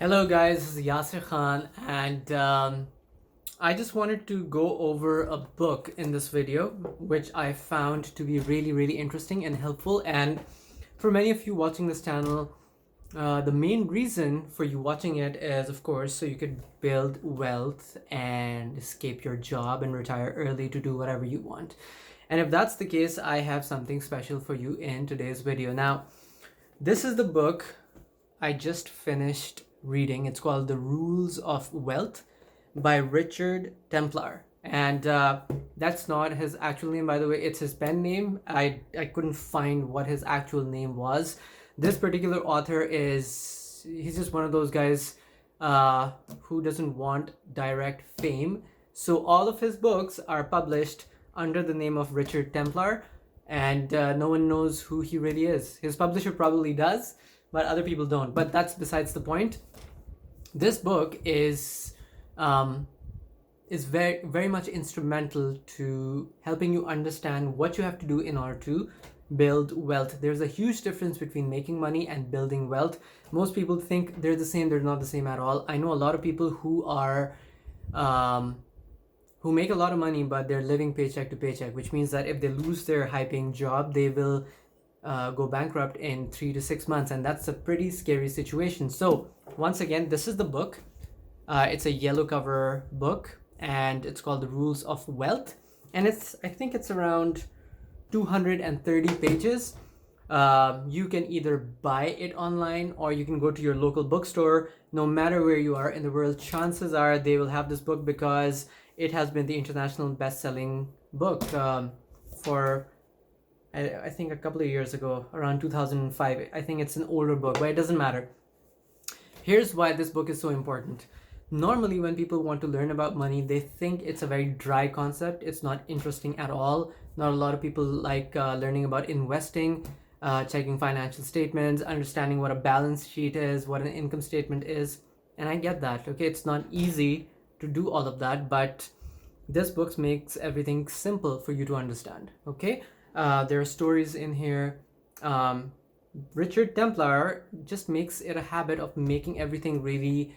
Hello guys, this is Yasir Khan and I just wanted to go over a book in this video which I found to be really interesting and helpful. And for many of you watching this channel, the main reason for you watching it is, of course, so you could build wealth and escape your job and retire early to do whatever you want. And if that's the case, I have something special for you in today's video. Now, this is the book I just finished reading. It's called The Rules of Wealth by Richard Templar. And that's not his actual name, by the way. It's his pen name. I couldn't find what his actual name was. This particular author he's just one of those guys who doesn't want direct fame. So all of his books are published under the name of Richard Templar, and no one knows who he really is. His publisher probably does, but other people don't. But that's besides the point. This book is very much instrumental to helping you understand what you have to do in order to build wealth. There's a huge difference between making money and building wealth. Most people think they're the same. They're not the same at all. I know a lot of people who are who make a lot of money, but they're living paycheck to paycheck, which means that if they lose their high-paying job, they will go bankrupt in 3 to 6 months, and that's a pretty scary situation. So once again, this is the book. It's a yellow cover book, and it's called The Rules of Wealth, and I think it's around 230 pages. You can either buy it online or you can go to your local bookstore. No matter where you are in the world, chances are they will have this book because it has been the international best-selling book for I think a couple of years ago, around 2005. I think it's an older book, but it doesn't matter. Here's why this book is so important. Normally, when people want to learn about money, they think it's a very dry concept. It's not interesting at all. Not a lot of people like learning about investing, checking financial statements, understanding what a balance sheet is, what an income statement is. And I get that, okay? It's not easy to do all of that, but this book makes everything simple for you to understand, okay? There are stories in here. Richard Templar just makes it a habit of making everything really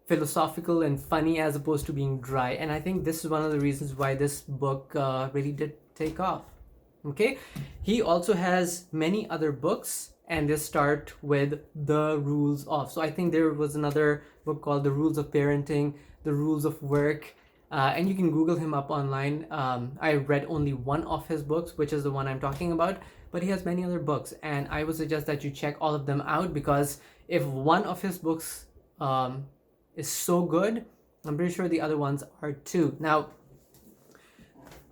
philosophical and funny as opposed to being dry. And I think this is one of the reasons why this book really did take off. Okay, he also has many other books, and they start with The Rules of. So I think there was another book called The Rules of Parenting, The Rules of Work. And you can Google him up online. I read only one of his books, which is the one I'm talking about, but he has many other books, and I would suggest that you check all of them out, because if one of his books is so good, I'm pretty sure the other ones are too. Now,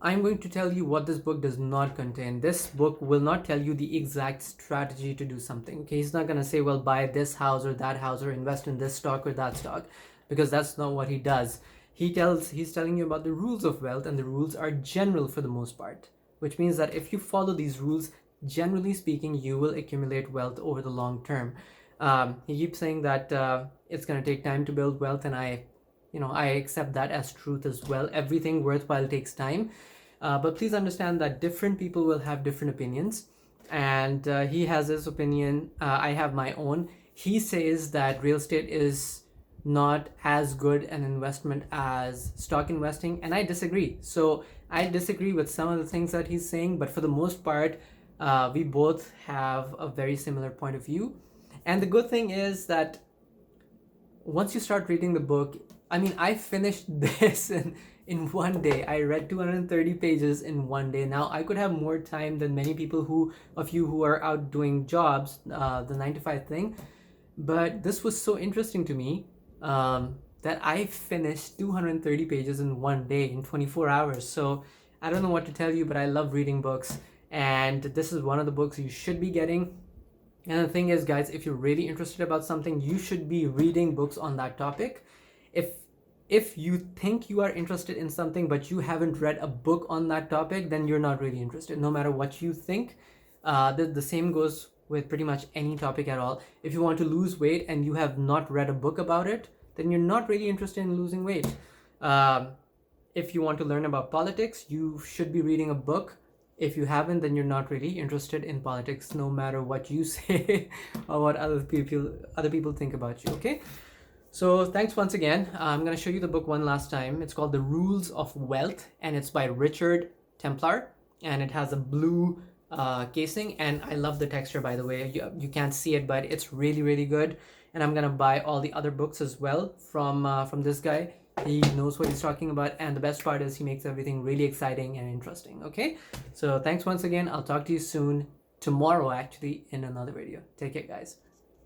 I'm going to tell you what this book does not contain. This book will not tell you the exact strategy to do something. Okay, he's not going to say, well, buy this house or that house or invest in this stock or that stock, because that's not what he does. He's telling you about the rules of wealth, and the rules are general for the most part, which means that if you follow these rules, generally speaking, you will accumulate wealth over the long term. He keeps saying that it's going to take time to build wealth, and I accept that as truth as well. Everything worthwhile takes time, but please understand that different people will have different opinions, and he has his opinion. I have my own. He says that real estate is not as good an investment as stock investing, and I disagree. So I disagree with some of the things that he's saying, but for the most part, we both have a very similar point of view. And the good thing is that once you start reading the book, I mean, I finished this in one day. I read 230 pages in one day. Now, I could have more time than many people of you who are out doing jobs, the 9-to-5 thing, but this was so interesting to me that I finished 230 pages in one day, in 24 hours. So I don't know what to tell you, but I love reading books, and this is one of the books you should be getting. And the thing is, guys, if you're really interested about something, you should be reading books on that topic. If you think you are interested in something but you haven't read a book on that topic, then you're not really interested, no matter what you think. The same goes with pretty much any topic at all. If you want to lose weight and you have not read a book about it, then you're not really interested in losing weight. If you want to learn about politics, you should be reading a book. If you haven't, then you're not really interested in politics, no matter what you say or what other people think about you, okay? So thanks once again. I'm going to show you the book one last time. It's called The Rules of Wealth, and it's by Richard Templar, and it has a blue casing, and I love the texture, by the way. You can't see it, but it's really, really good. And I'm going to buy all the other books as well from this guy. He knows what he's talking about, and the best part is he makes everything really exciting and interesting. Okay, so thanks once again. I'll talk to you soon, tomorrow actually, in another video. Take care, guys.